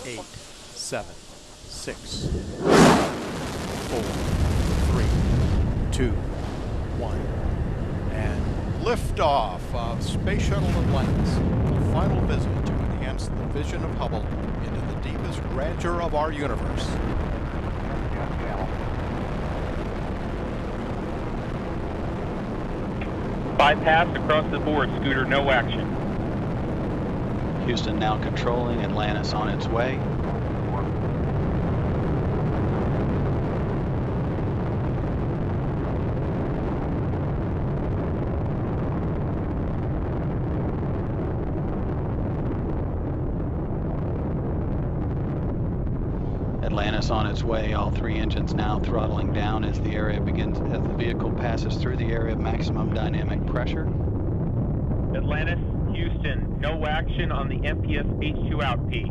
8, 7, 6, 4, 3, 2, 1, and liftoff of Space Shuttle Atlantis, the final visit to enhance the vision of Hubble into the deepest grandeur of our universe. Bypass across the board, Scooter, no action. Houston now controlling, Atlantis on its way. Atlantis on its way, all three engines now throttling down as the vehicle passes through the area of maximum dynamic pressure. Atlantis, Houston, no action on the MPS H2 out P.